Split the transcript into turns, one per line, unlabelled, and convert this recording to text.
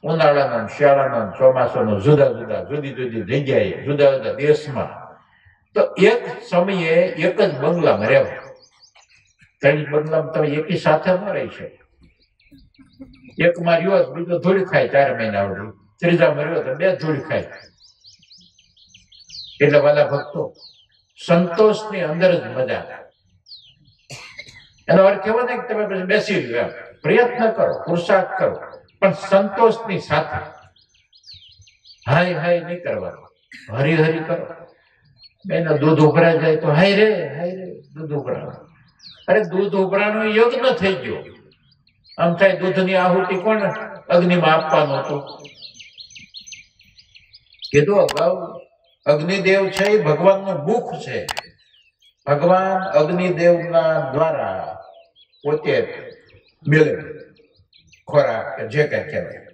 ઉનાળાના શિયાળાના ચોમાસાનો જુદી જુદી જગ્યાએ જુદા જુદા દેશમાં તો એક સમયે એક જ બંગલામાં રહેવાય. ત્રણ બંગલામાં તમે એકી સાથે ન રહી શકો. એકમાં રહ્યો બીજો ધૂળ ખાય 4 મહિના સુધી, ત્રીજામાં રહ્યો તો 2 ધૂળ ખાય. એટલે વાલા ભક્તો, સંતોષની અંદર જ મજા. એનો અર્થ એવો નહીં કે તમે પછી બેસી રહ્યો, પ્રયત્ન કરો, પુરુષાર્થ કરો, પણ સંતોષની સાથે. હાય હાય નહીં કરવાનું, હરી હરી કરો. એનો દૂધ ઉભરાઈ જાય તો હાય રે દૂધ ઉભરાવાનું. અરે દૂધ ઉભરાનો યજ્ઞ થઈ ગયો. આમ થાય દૂધની આહુતિ કોણ અગ્નિમાં આપવાનું હતું? કીધું અગાઉ અગ્નિદેવ છે એ ભગવાનનું મુખ છે. ભગવાન અગ્નિદેવના દ્વારા પોતે મેળવે ખોરાક જે કઈ કહેવાય.